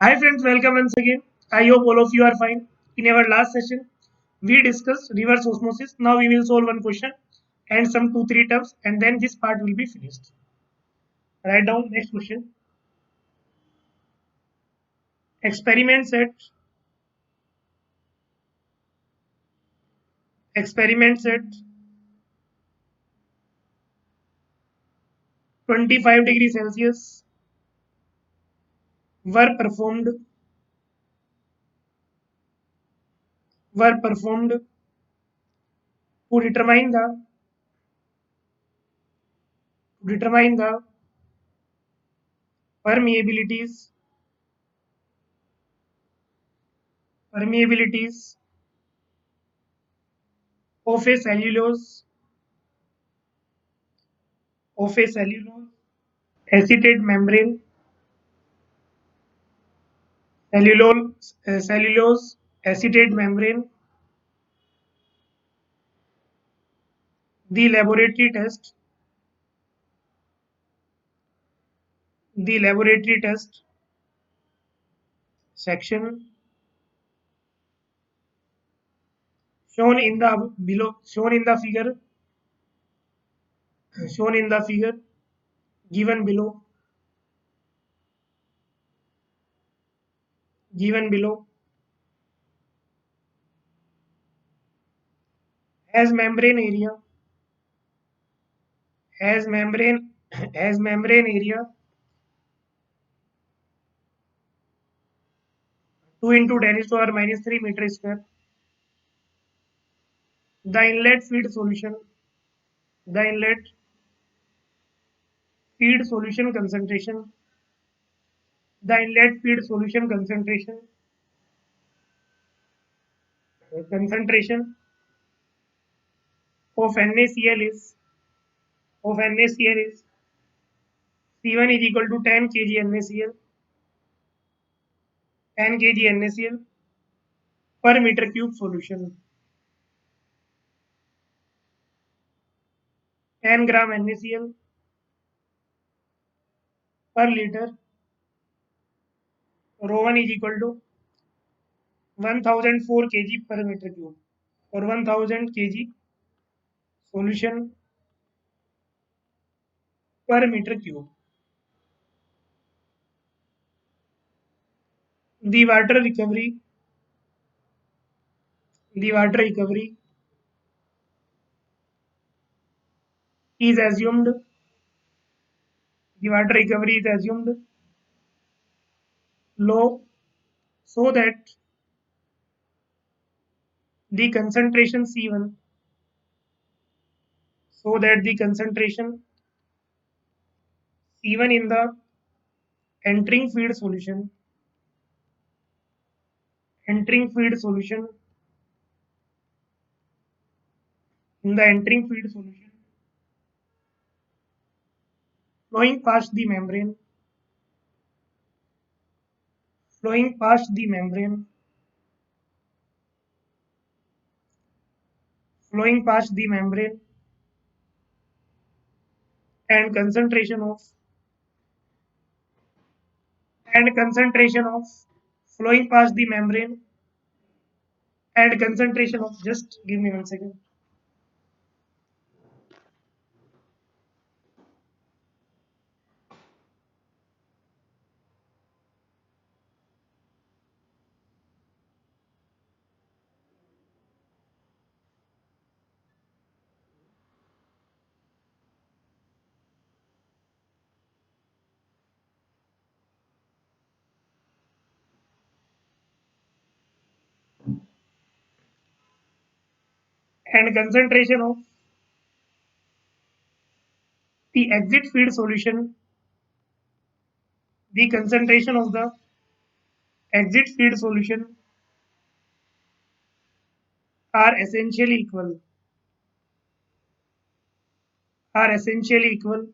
Hi friends, welcome once again. I hope all of you are fine. In our last session, we discussed reverse osmosis. Now we will solve one question and some 2-3 terms and then this part will be finished. Write down next question. Experiment set experiment set 25 degrees Celsius were performed to determine the permeabilities permeabilities of a cellulose acetate membrane cellulose acetate membrane. The laboratory test the laboratory test section shown in the figure given below has membrane area has membrane has membrane area 2 into 10 is to power minus 3 meter square. The inlet feed solution the inlet feed solution concentration the inlet feed solution concentration of NaCl is C1 is equal to 10 kg NaCl 10 kg NaCl per meter cube solution. 10 gram NaCl per liter. Rho 1 is equal to 1004 kg per meter cube or 1000 kg solution per meter cube. The water recovery the water recovery is assumed the water recovery is assumed low so that the concentration C1 so that the concentration C1 in the entering feed solution entering feed solution in the entering feed solution flowing past the membrane flowing past the membrane flowing past the membrane and concentration of flowing past the membrane and concentration of just give me 1 second. And concentration of the exit feed solution the concentration of the exit feed solution are essentially equal are essentially equal.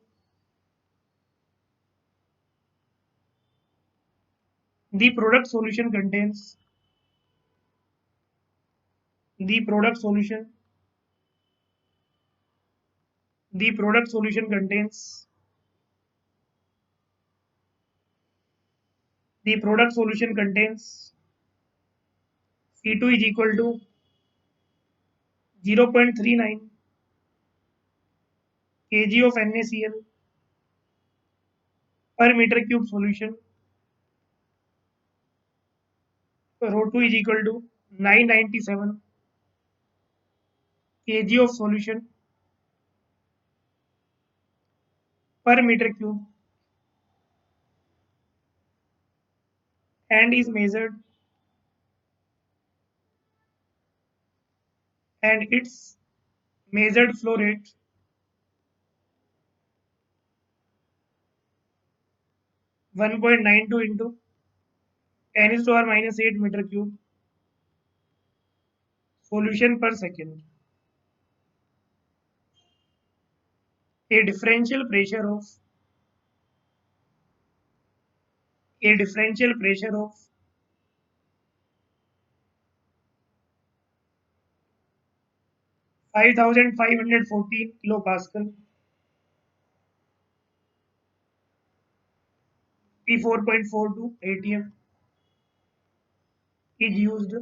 The product solution contains the product solution the product solution contains The product solution contains C2 is equal to 0.39 kg of NaCl per meter cube solution. Rho 2 is equal to 997 kg of solution per meter cube and is measured, and its measured flow rate 1.92 into 10 is to power minus 8 meter cube solution per second. A differential pressure of a differential pressure of 5514 kilopascal P4.42 atm is used.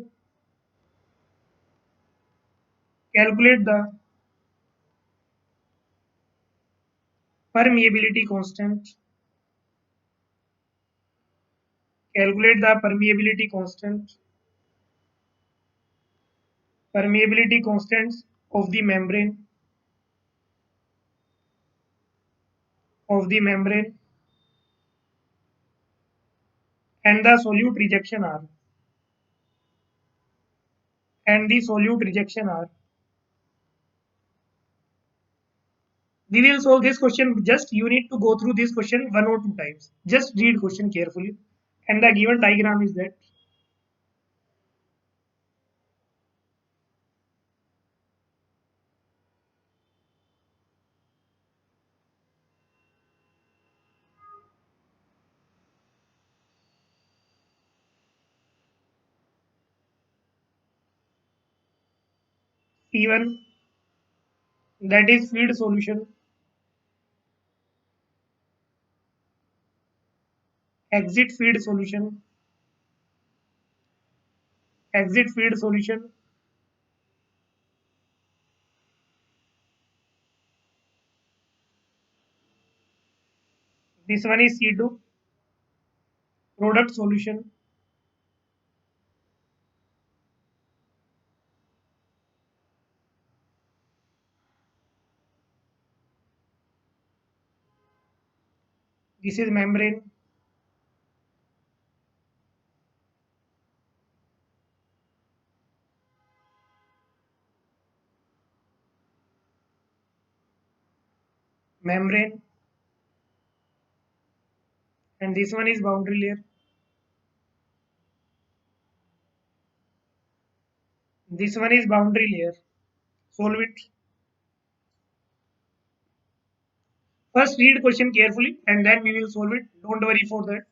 Calculate the permeability constant. Calculate the permeability constants of the membrane and the solute rejection R and the solute rejection R. We will solve this question. Just you need to go through this question one or two times. Just read question carefully. And the given diagram is that. P1, that is feed solution, exit feed solution, exit feed solution. This one is C2, product solution. This is membrane. Membrane. And this one is boundary layer. This one is boundary layer. Solve it. First read question carefully and then we will solve it. Don't worry for that.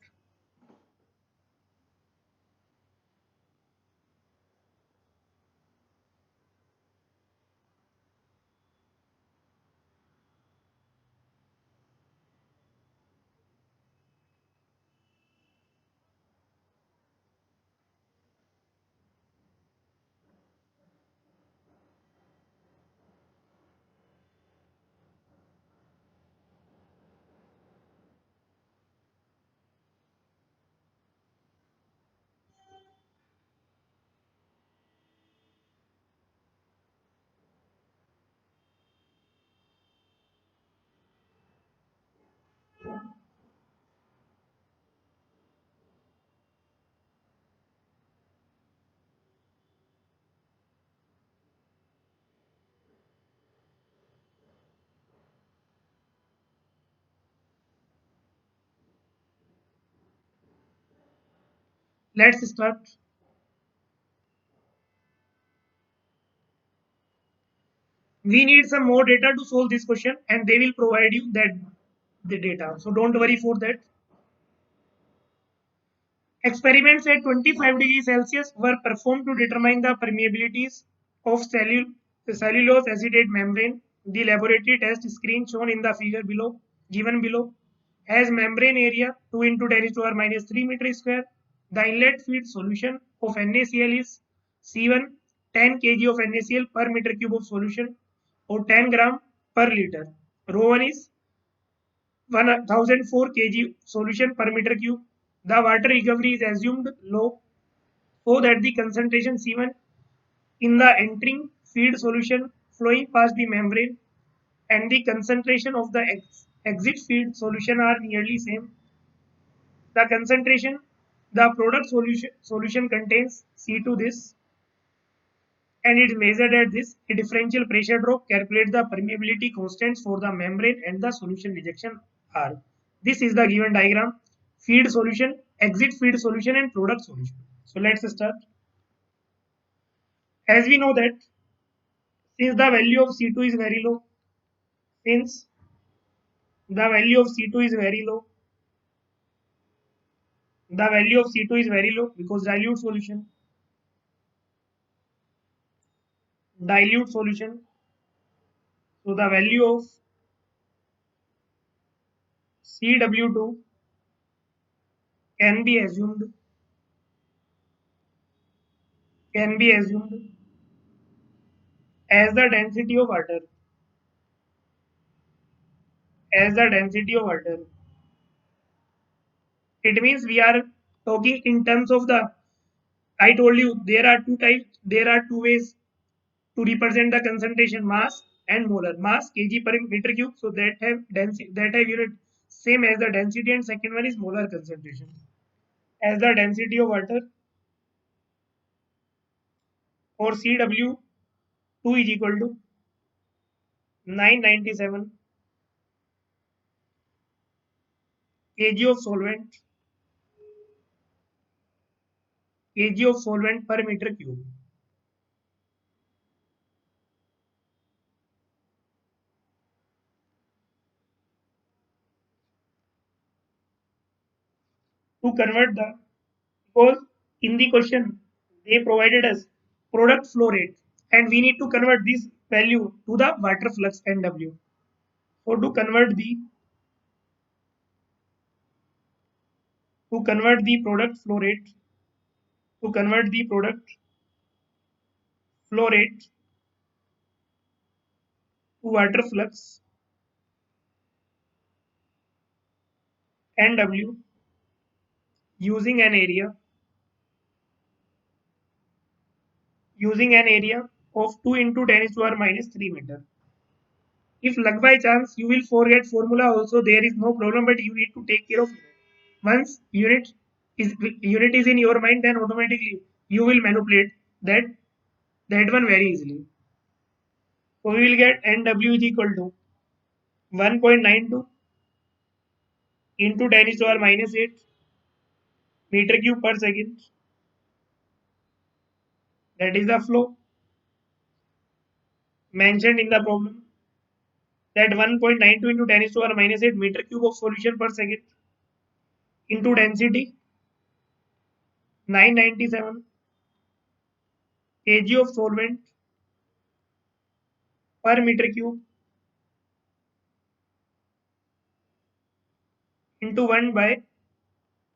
Let's start. We need some more data to solve this question and they will provide you that the data. So don't worry for that. Experiments at 25 degrees Celsius were performed to determine the permeabilities of cellulose acetate membrane. The laboratory test screen shown in the figure below, given below, has membrane area 2 into 10 to power minus 3 meter square. The inlet feed solution of NaCl is C1 10 kg of NaCl per meter cube of solution or 10 gram per liter. Rho 1 is 1004 kg solution per meter cube. The water recovery is assumed low so that the concentration C1 in the entering feed solution flowing past the membrane and the concentration of the exit feed solution are nearly same. The concentration the product solution contains C2 this and it is measured at this. A differential pressure drop calculate the permeability constants for the membrane and the solution rejection R. This is the given diagram. Feed solution, exit feed solution and product solution. So let's start. As we know that since the value of C2 is very low, since the value of C2 is very low, the value of C2 is very low because dilute solution. So the value of CW2 can be assumed as the density of water as the density of water. It means we are talking in terms of the. I told you there are two types. There are two ways to represent the concentration: mass and molar. Mass kg per meter cube. So that have density, that have unit same as the density, and second one is molar concentration as the density of water, or CW2 is equal to 997 kg of solvent per meter cube. To convert the, because in the question they provided us product flow rate and we need to convert this value to the water flux NW. So to convert the product flow rate to convert the product flow rate to water flux NW using an area of 2 into 10 to the power minus 3 meter. If luck by chance you will forget formula also, there is no problem, but you need to take care of unit. Once unit is in your mind, then automatically you will manipulate that one very easily. So we will get NW is equal to 1.92 into 10 to the power minus 8 meter cube per second. That is the flow mentioned in the problem. That 1.92 into 10 to the power minus 8 meter cube of solution per second into density 997 kg of solvent per meter cube into 1 by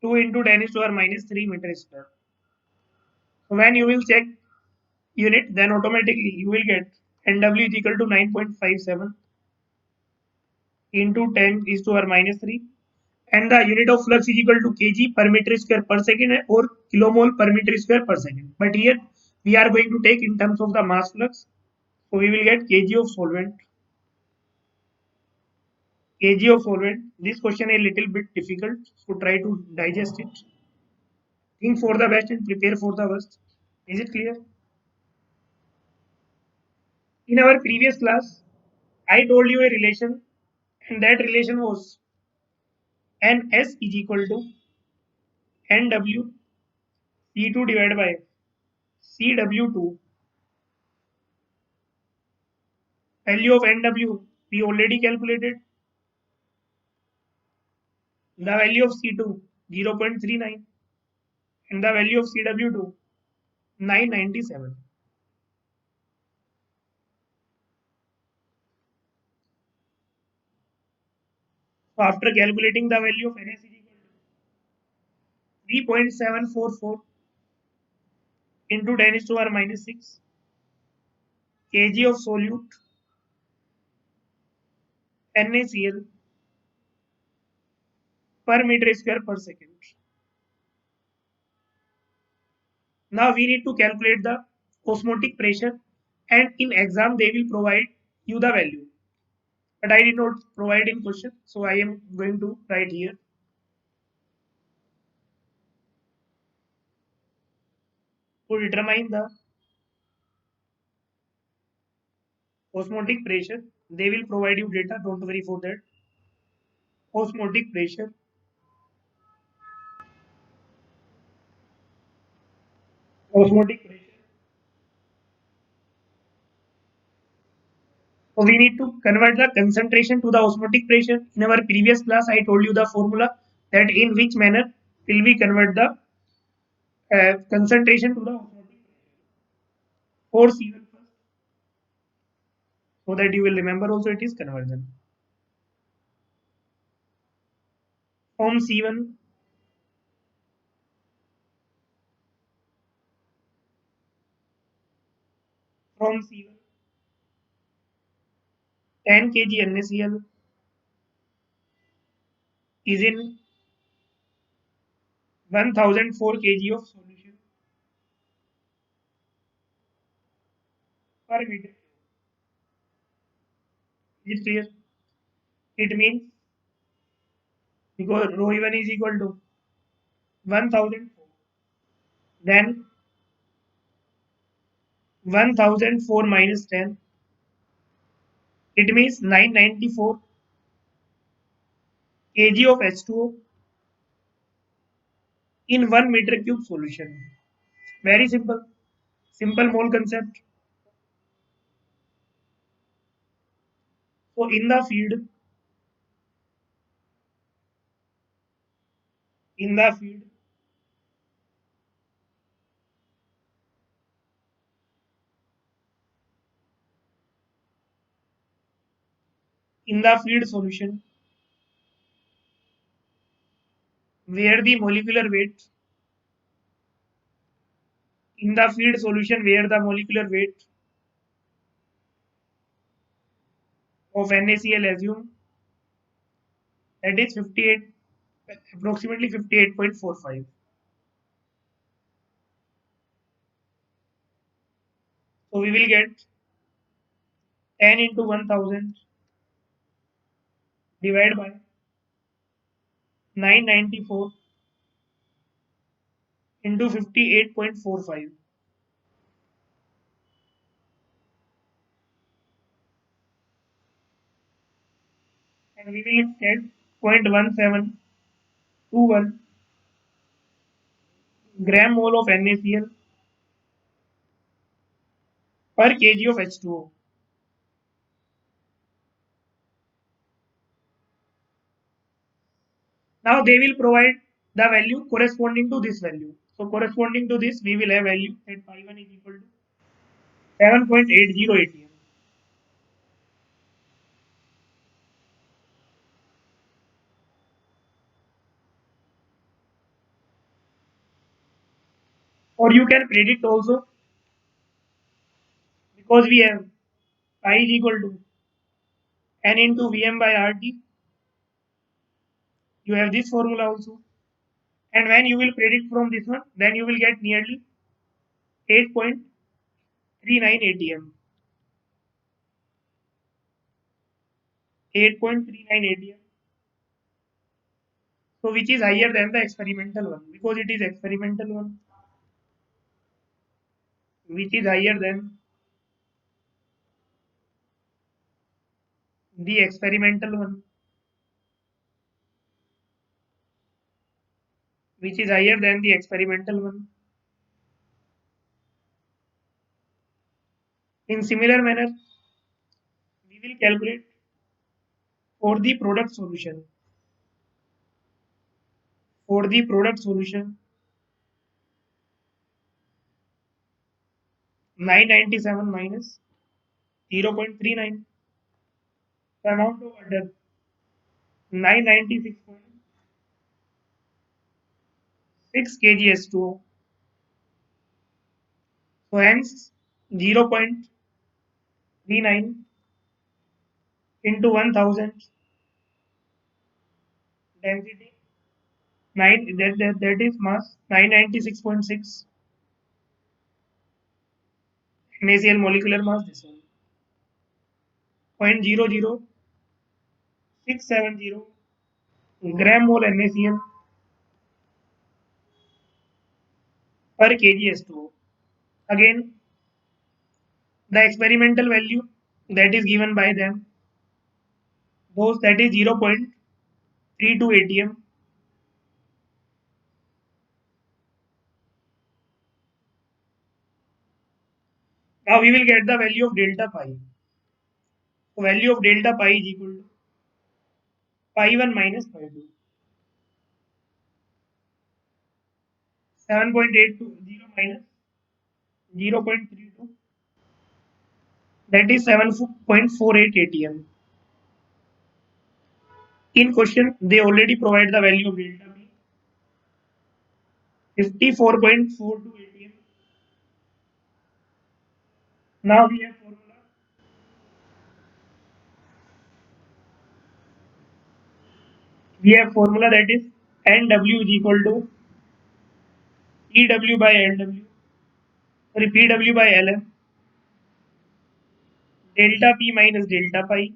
2 into 10 to the power minus 3 meter square. So when you will check unit, then automatically you will get NW is equal to 9.57 into 10 is to the power minus 3, and the unit of flux is equal to kg per meter square per second or kilomole per meter square per second. But here we are going to take in terms of the mass flux. So we will get kg of solvent. This question is a little bit difficult, so try to digest it. Think for the best and prepare for the worst. Is it clear? In our previous class, I told you a relation, and that relation was NS is equal to NW C2 divided by CW2. Value of NW we already calculated. The value of C2 0.39 and the value of CW2 997. So after calculating the value of NaC is equal to 3.744 into 10 is to power minus 6 kg of solute NaCl per meter square per second. Now we need to calculate the osmotic pressure, and in exam they will provide you the value. But I did not provide in question, so I am going to write here. To determine the osmotic pressure, they will provide you data, don't worry for that. Osmotic pressure. Osmotic pressure. So we need to convert the concentration to the osmotic pressure. In our previous class, I told you the formula, that in which manner will we convert the concentration to the osmotic pressure. For C1 first, so that you will remember also it is conversion. From C1, from C1, 10 kg NaCl is in 1004 kg of solution per meter. Is it clear? It means, because rho E1 is equal to 1004, then 1004 minus 10, it means 994 kg of H2O in 1 meter cube solution. Very simple. Simple mole concept. So in the feed, in the feed solution, where the molecular weight, in the feed solution where the molecular weight of NaCl assume, that is 58, approximately 58.45. So we will get 10 into 1000 divided by 994 into 58.45, and we will get 0.1721 gram mole of NaCl per kg of H2O. Now they will provide the value corresponding to this value. So corresponding to this, we will have value that pi 1 is equal to 7.80 atm. Or you can predict also, because we have pi is equal to n into Vm by RT. You have this formula also. And when you will predict from this one, then you will get nearly 8.39 atm. 8.39 atm. So which is higher than the experimental one, because it is experimental one, which is higher than the experimental one, which is higher than the experimental one. In similar manner, we will calculate for the product solution. For the product solution, 997 minus 0.39, the amount of water 996.6 kg H2O. So hence 0.39 into 1000 density 9 that is mass 996.6 NaCl molecular mass this one 0.00670 gram mole NaCl per kg H2O. Again, the experimental value that is given by them, those that is 0.32 atm. Now we will get the value of delta pi. So value of delta pi is equal to pi 1 minus pi 2. 7.820 minus 0.32. That is 7.48 atm. In question, they already provide the value of delta p 54.42 atm. Now we have formula. We have formula that is NW is equal to PW by LW. Sorry, PW by LM. Delta P minus delta pi.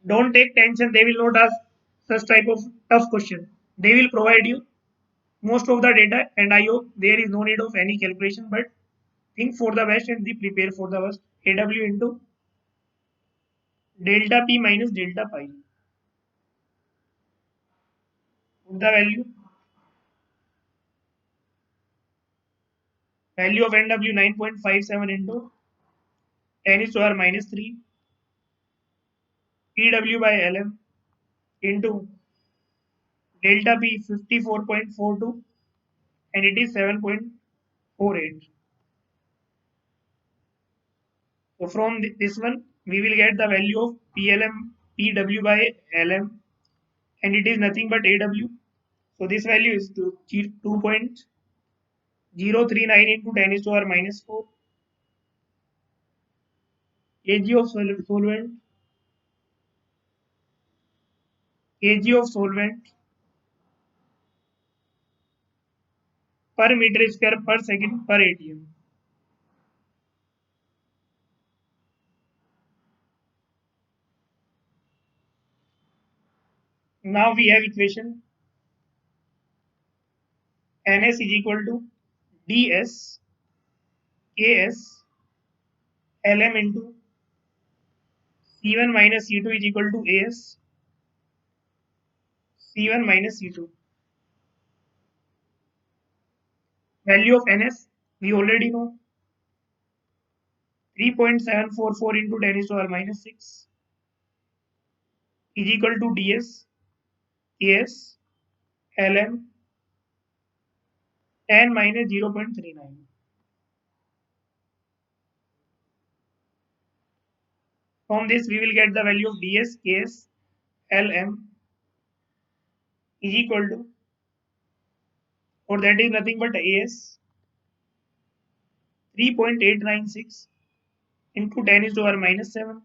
Don't take tension. They will not ask such type of tough question. They will provide you most of the data, and I hope there is no need of any calculation. But think for the best and be prepared for the worst. AW into delta P minus delta pi. Put the value of NW 9.57 into 10 is to power minus 3 PW by LM into delta P 54.42 and it is 7.48. So from this one, we will get the value of PLM PW by LM, and it is nothing but AW. So this value is 2.039 into 10 is to power minus 4 kg of solvent, kg of solvent per meter square per second per ATM. Now we have equation NS is equal to DS KS LM into C1 minus C2 is equal to AS C1 minus C2. Value of NS we already know 3.744 into 10 is to power minus 6 is equal to DS KS LM 10 minus 0.39. From this we will get the value of DS KS LM is equal to, or that is nothing but AS 3.896 into 10 is to power minus 7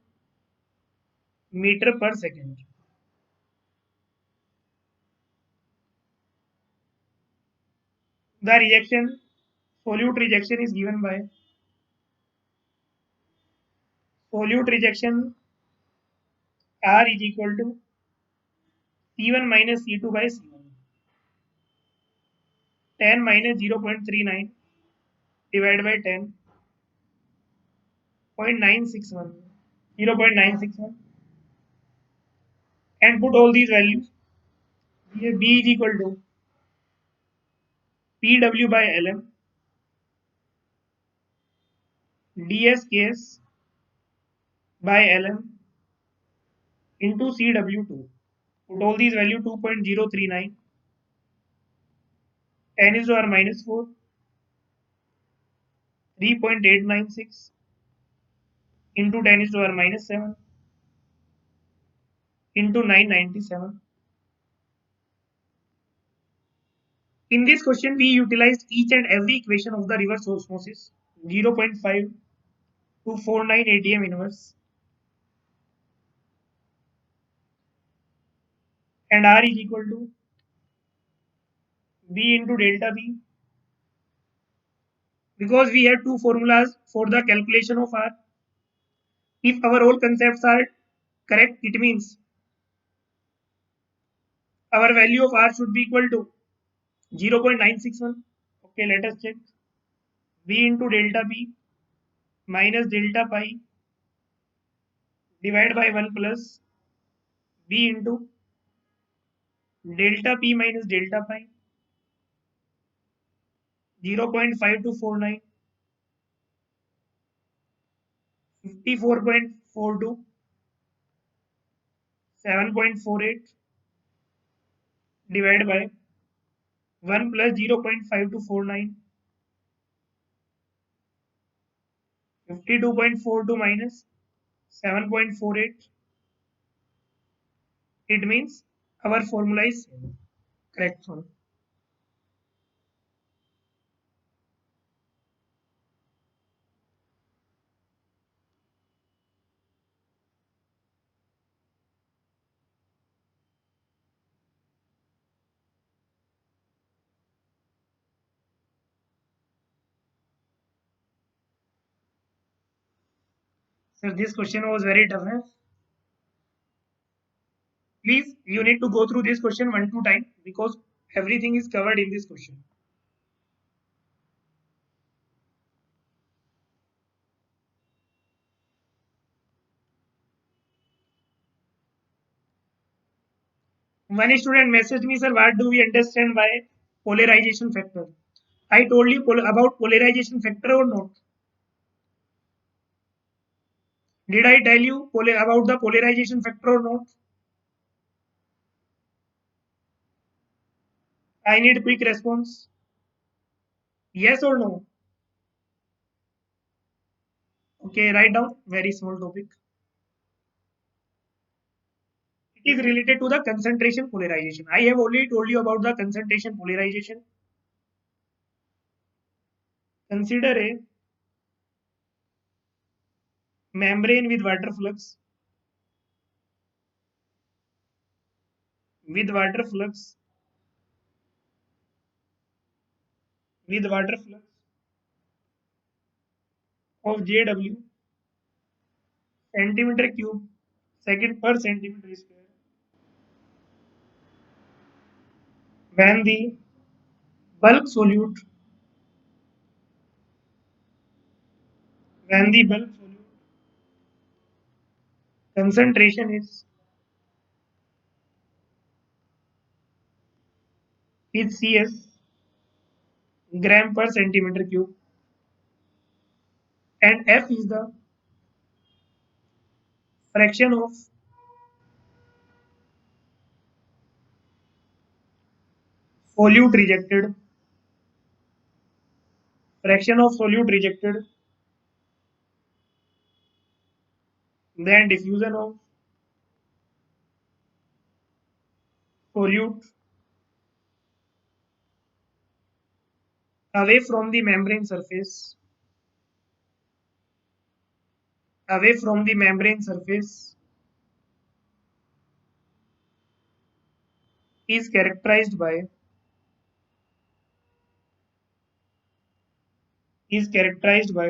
meter per second. The rejection, solute rejection is given by solute rejection R is equal to C1 minus C2 by C1. 10 minus 0.39 divided by 10.961 0.961 and put all these values. Here B is equal to PW by LM DSKS by LM into CW2. Put all these values 2.039 10 is to our minus 4 3.896 into 10 is to our minus 7 into 997. In this question, we utilized each and every equation of the reverse osmosis 0.5 to 49 ATM inverse and R is equal to B into delta B. Because we have two formulas for the calculation of R, if our all concepts are correct, it means our value of R should be equal to 0.961. Okay, let us check. B into delta B minus delta pi divided by 1 plus B into delta P minus delta pi 0.5249 54.42 7.48 divided by 1 plus 0.5249 52.42 minus 7.48. It means our formula is correct one. So this question was very tough. Eh? Please, you need to go through this question 1 2 times because everything is covered in this question. One student messaged me, sir, what do we understand by polarization factor? I told you about polarization factor or not? Did I tell you about the polarization factor or not? I need quick response. Yes or no? Okay, write down. Very small topic. It is related to the concentration polarization. I have already told you about the concentration polarization. Consider a membrane with water flux with water flux of JW centimeter cube second per centimeter square. When the bulk solute when the bulk solute concentration is CS gram per centimeter cube and F is the fraction of solute rejected then diffusion of solute away from the membrane surface away from the membrane surface is characterized by is characterized by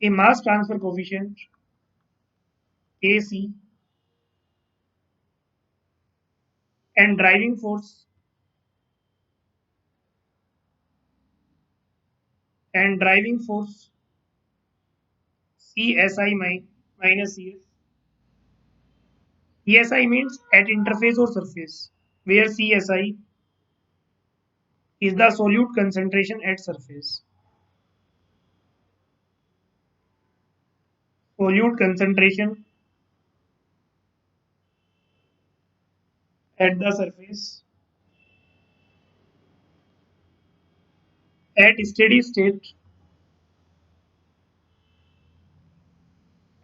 a mass transfer coefficient AC and driving force CSI minus CS. CSI means at interface or surface, where CSI is the solute concentration at surface. Solute concentration at the surface at steady state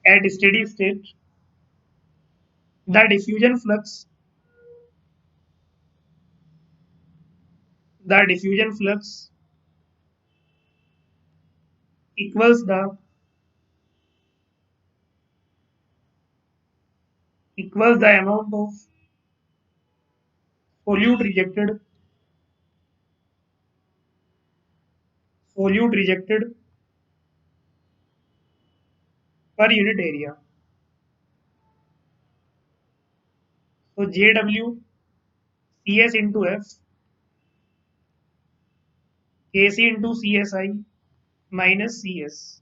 at steady state, the diffusion flux, the diffusion flux equals the amount of solute rejected per unit area. So JW CS into F Kc into CSI minus CS.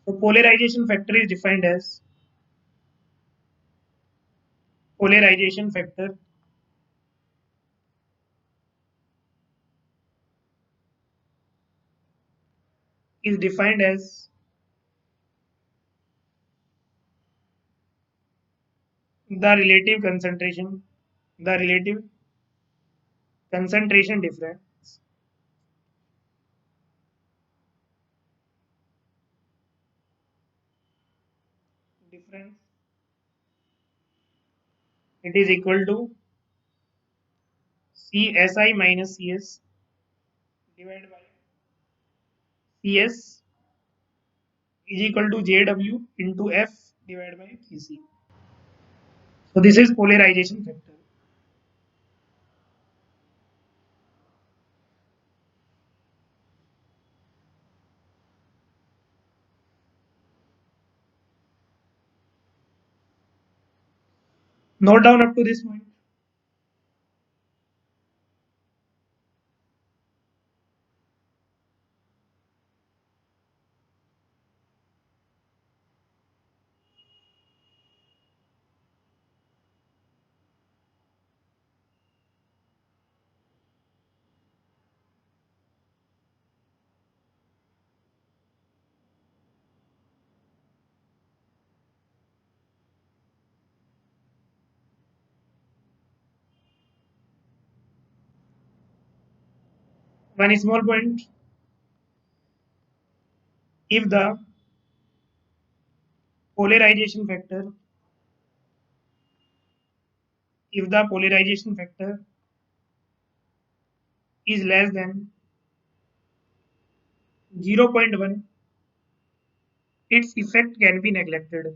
So polarization factor is defined as polarization factor is defined as the relative concentration, the relative concentration difference. It is equal to CSI minus CS divided by CS is equal to JW into F divided by KC. So this is polarization factor. Note down up to this point. One small point. If the polarization factor, if the polarization factor is less than 0.1, its effect can be neglected.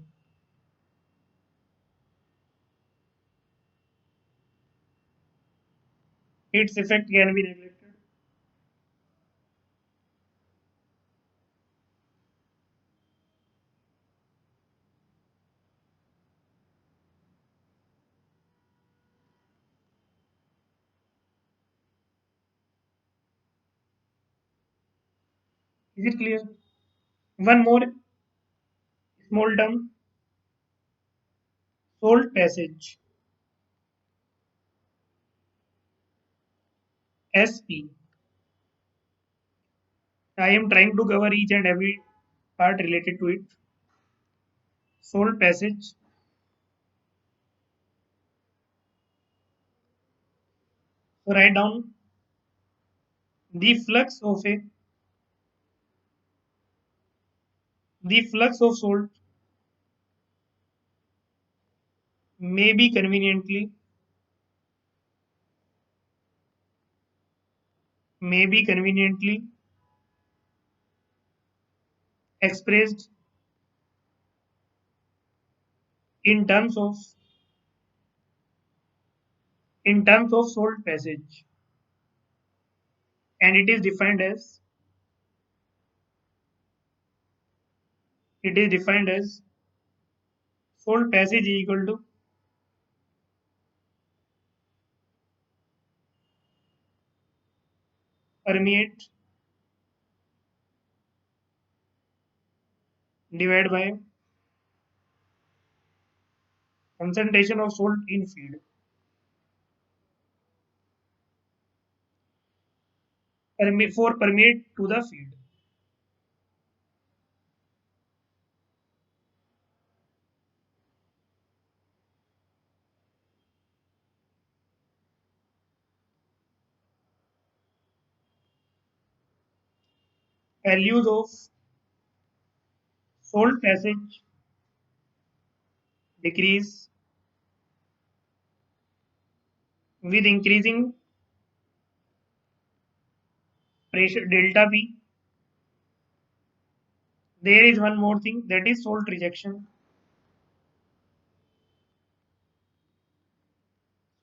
Its effect can be neglected. Is it clear? One more small term, salt passage, SP. I am trying to cover each and every part related to it. Salt passage. So write down the flux of a the flux of salt may be conveniently expressed in terms of salt passage, and it is defined as salt passage is equal to permeate divided by concentration of salt in feed. For permeate to the feed. Values of Salt passage decrease with increasing pressure delta P. There is one more thing, that is salt rejection.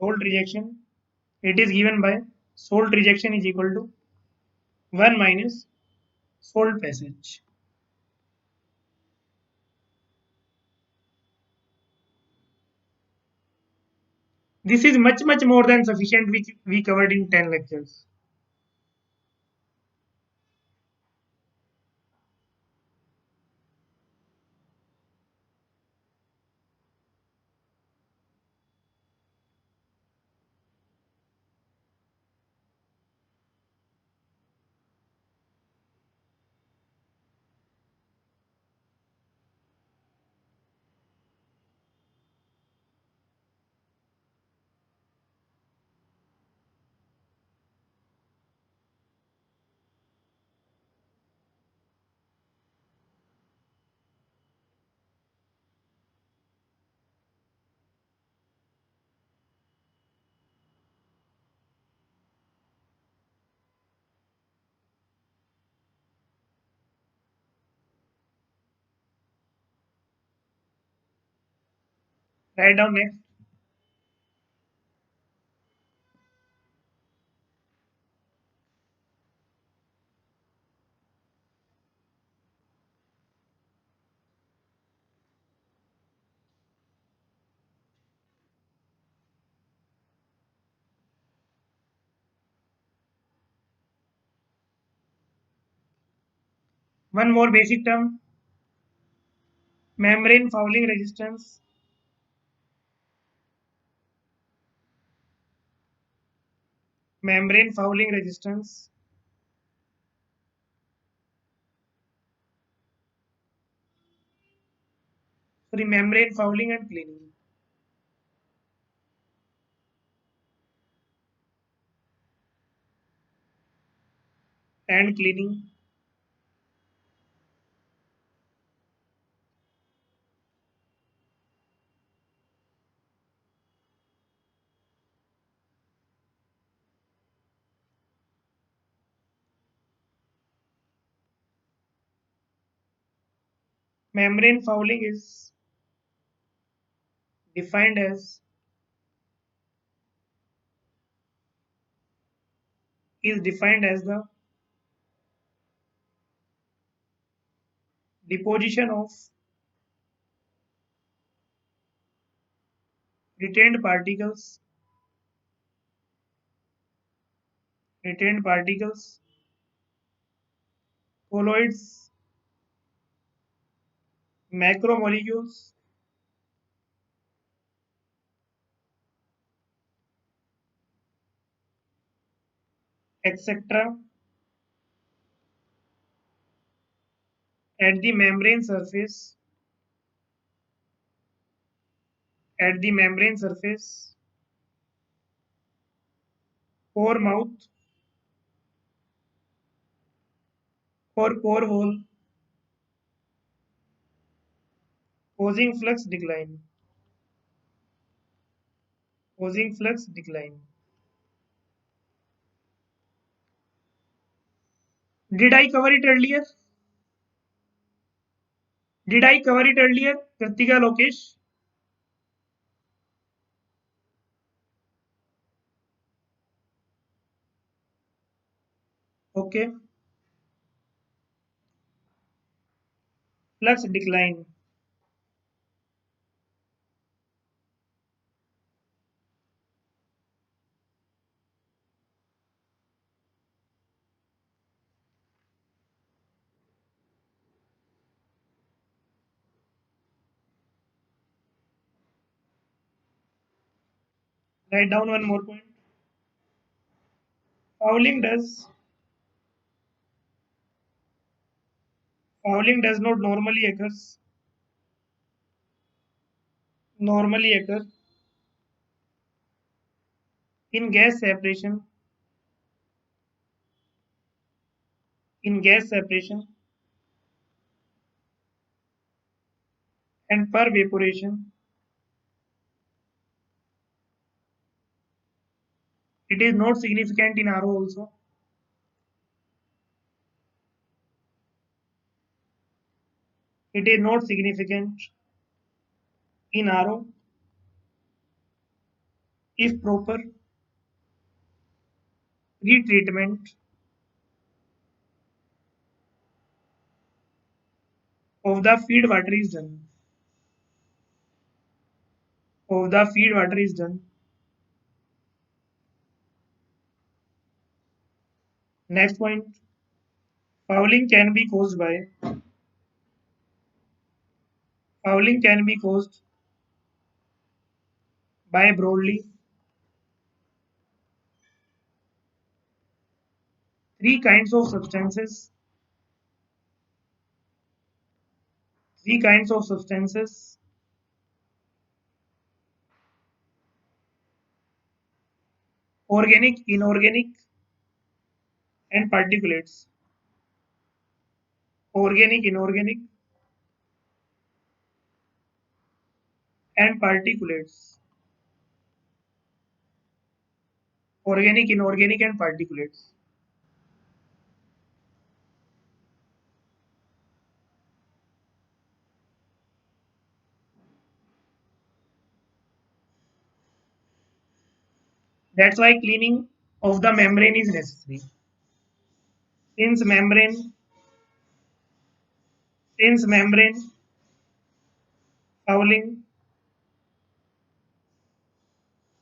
Salt rejection, it is given by salt rejection is equal to 1 minus salt passage. This is much more than sufficient, which we covered in 10 lectures. Write down next. One more basic term, membrane fouling resistance. Membrane fouling resistance. Sorry, membrane fouling and cleaning. And cleaning. Membrane fouling defined as defined as the deposition of retained particles retained particles, colloids, macromolecules, etc. at the membrane surface at the membrane surface, pore mouth or pore hole, causing flux decline. Causing flux decline. Did I cover it earlier? Did I cover it earlier, Kritika, Lokesh? Okay. Flux decline. Write down one more point. Fouling does fouling does not normally occur in gas separation in gas separation and per evaporation, it is not significant in RO also. It is not significant in RO if proper retreatment of the feed water is done. Of the feed water is done. Next point, fouling can be caused by fouling can be caused by broadly three kinds of substances. Three kinds of substances: organic, inorganic, and particulates. Organic, inorganic, and particulates. Organic, inorganic, and particulates. That's why cleaning of the membrane is necessary. Since membrane, since membrane fouling,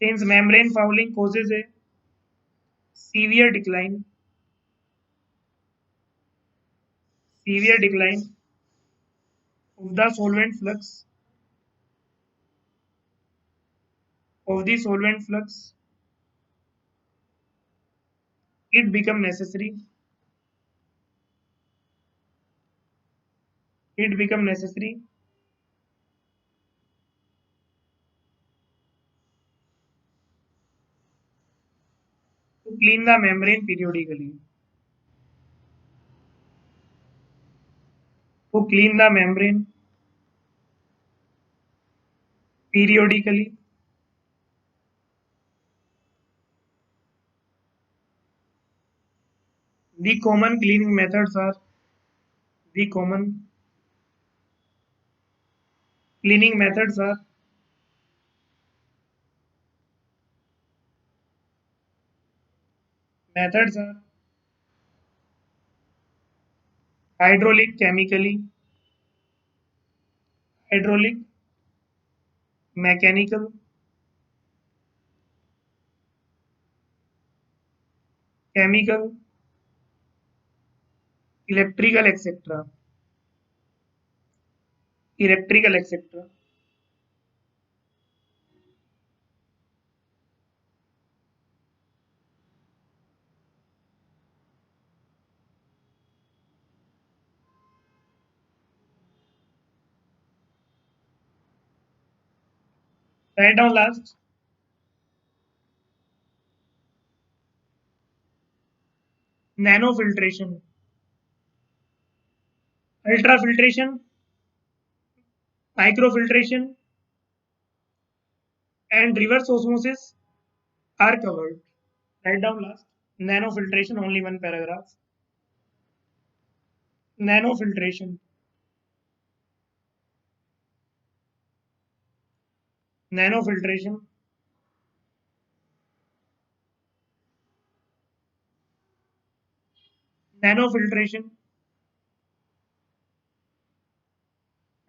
since membrane fouling causes a severe decline, severe decline of the solvent flux, of the solvent flux, it become necessary. It become necessary to clean the membrane periodically. To clean the membrane periodically. The common cleaning methods are the common cleaning methods are methods are hydraulic, chemically, hydraulic, mechanical, chemical, electrical, etc. Electrical, etc. Write down last. Nanofiltration, ultrafiltration, microfiltration, and reverse osmosis are covered. Write down last. Nanofiltration, only one paragraph. Nanofiltration, nanofiltration, nanofiltration.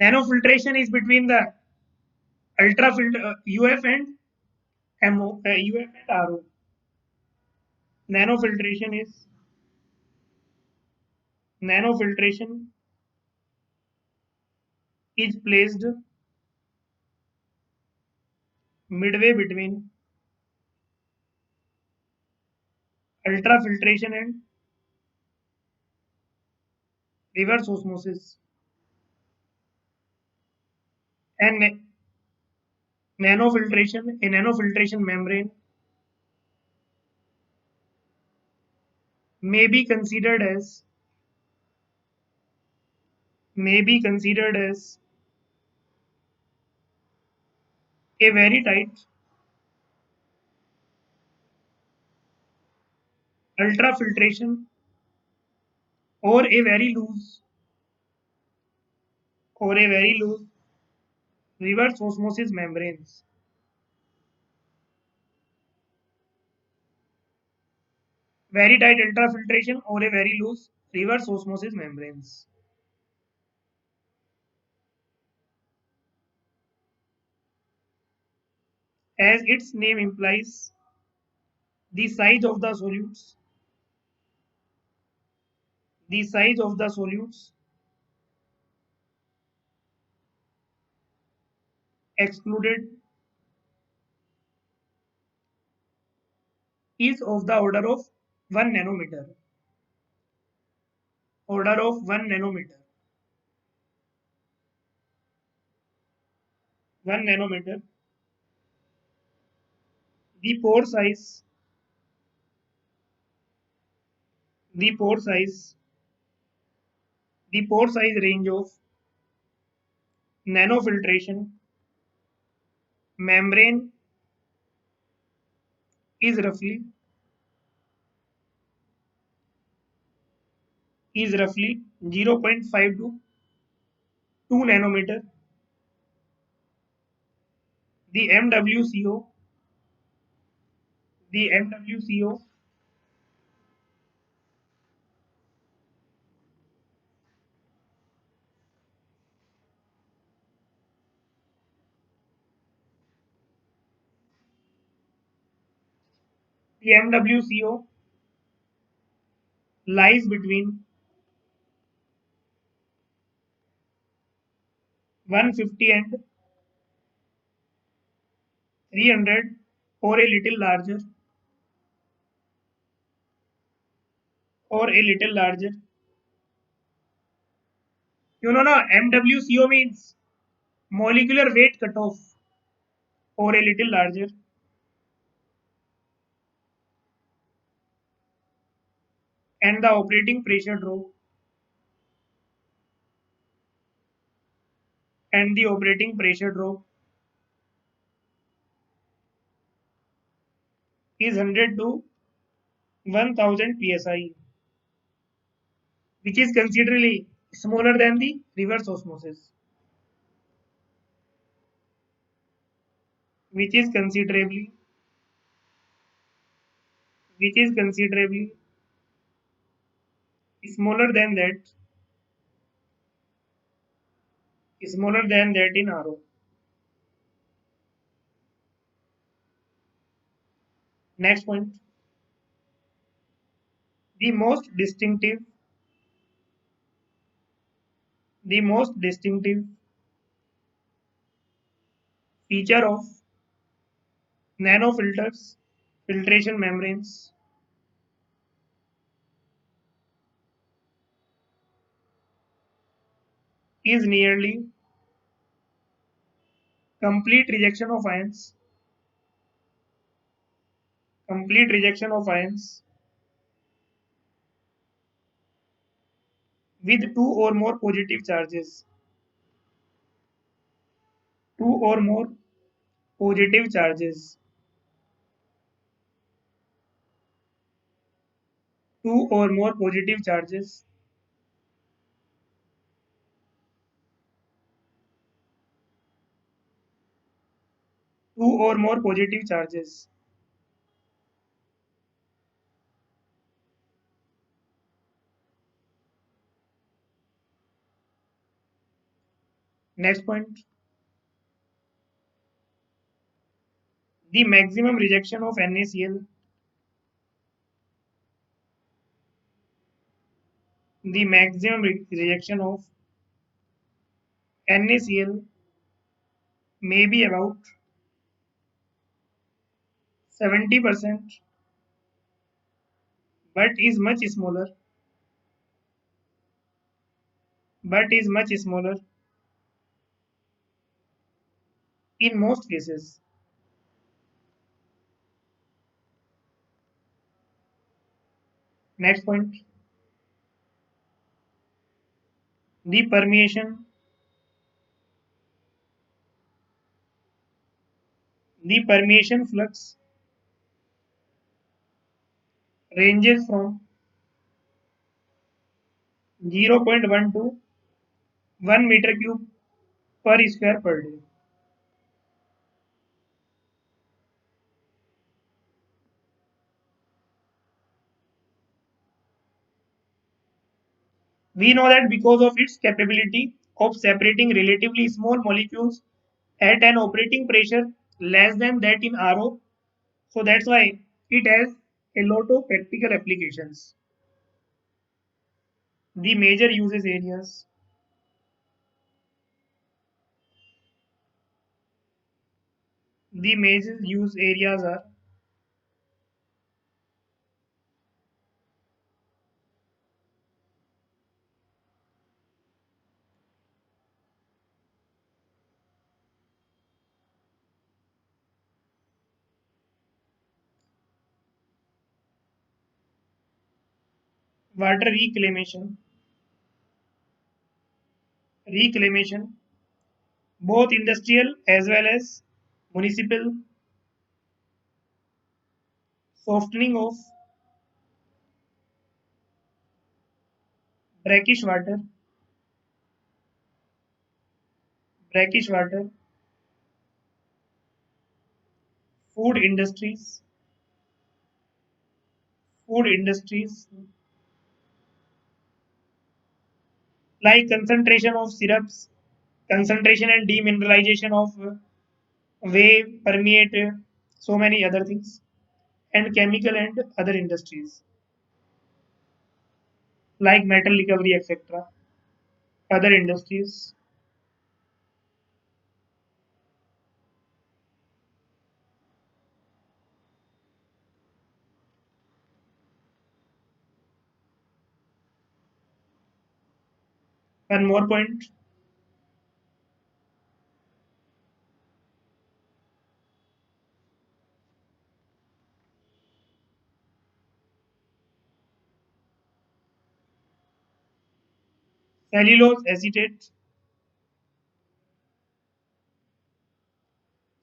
Nanofiltration is between the UF and UF and RO. Nanofiltration is nanofiltration is placed midway between ultrafiltration and reverse osmosis. And nanofiltration, a nanofiltration membrane may be considered as may be considered as A very tight, ultrafiltration, or a very loose, or a very loose reverse osmosis membranes. Very tight ultrafiltration or a very loose reverse osmosis membranes. As its name implies, the size of the solutes, the size of the solutes excluded is of the order of 1 nanometer. Order of 1 nanometer. 1 nanometer. The pore size, the pore size, the pore size range of nanofiltration membrane is roughly 0.5 to 2 nanometer. The MWCO, the MWCO, the MWCO lies between 150 and 300 or a little larger or a little larger. No, MWCO means molecular weight cutoff or a little larger. And the operating pressure drop and the operating pressure drop is 100 to 1000 psi, which is considerably smaller than the reverse osmosis, which is considerably, which is considerably smaller than that in RO. Next point, the most distinctive, the most distinctive feature of nanofilters, filtration membranes is nearly complete rejection of ions, complete rejection of ions with two or more positive charges, two or more positive charges, two or more positive charges, two or more positive charges. Next point, the maximum rejection of NaCl, the maximum rejection of NaCl may be about 70%, but is much smaller, but is much smaller in most cases. Next point, the permeation, The permeation flux ranges from 0.1 to 1 meter cube per square per day. We know that because of its capability of separating relatively small molecules at an operating pressure less than that in RO, so that's why it has a lot of practical applications. The major uses areas. The major use areas are water reclamation, both industrial as well as municipal, softening of brackish water, brackish water, food industries, food industries like concentration of syrups, concentration and demineralization of whey, permeate, so many other things, and chemical and other industries like metal recovery, etc. Other industries. 1 more point. Cellulose acetate,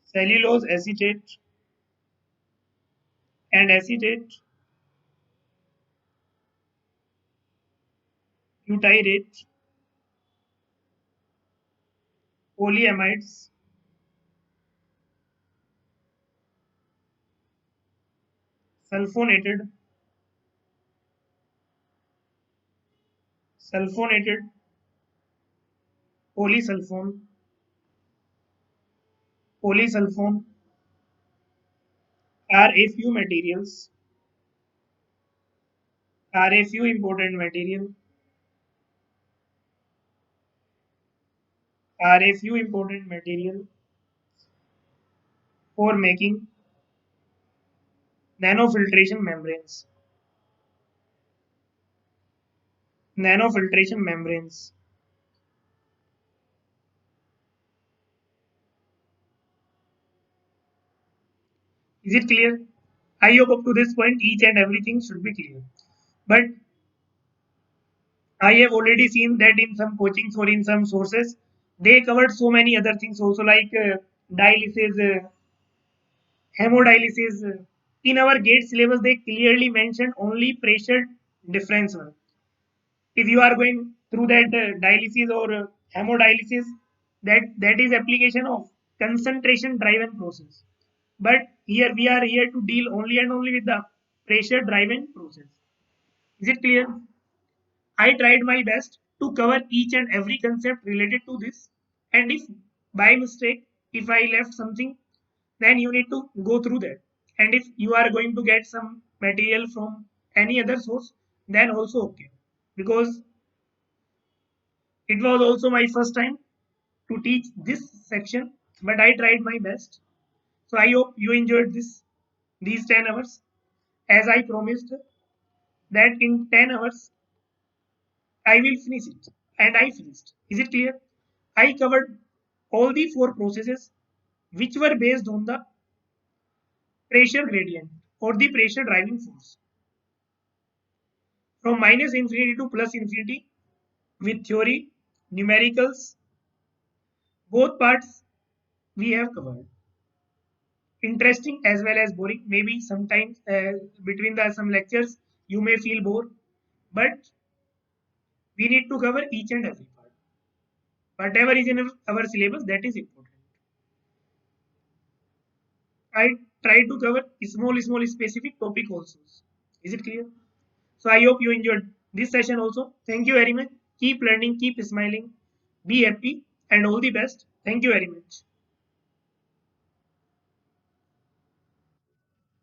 cellulose acetate and acetate, butyrate, polyamides, sulfonated, sulfonated, polysulfone, polysulfone are a few materials, are a few important material, are a few important material for making nanofiltration membranes. Nanofiltration membranes. Is it clear? I hope up to this point each and everything should be clear. But I have already seen that in some coachings or in some sources, they covered so many other things also like dialysis, hemodialysis. In our GATE syllabus, they clearly mentioned only pressure differential. If you are going through that dialysis or hemodialysis, that is application of concentration driven process. But here we are here to deal only and only with the pressure driven process. Is it clear? I tried my best to cover each and every concept related to this. And if by mistake, if I left something, then you need to go through that. And if you are going to get some material from any other source, then also okay. Because it was also my first time to teach this section, but I tried my best. So I hope you enjoyed these 10 hours. As I promised that in 10 hours I will finish it. And I finished. Is it clear? I covered all the four processes which were based on the pressure gradient or the pressure driving force from minus infinity to plus infinity with theory, numericals, both parts we have covered. interesting as well as boring. Maybe sometimes between the some lectures you may feel bored, but we need to cover each and every part. Whatever is in our syllabus, that is important. I try to cover small specific topic also. Is it clear? So I hope you enjoyed this session also. Thank you very much. Keep learning, keep smiling, be happy, and all the best. Thank you very much.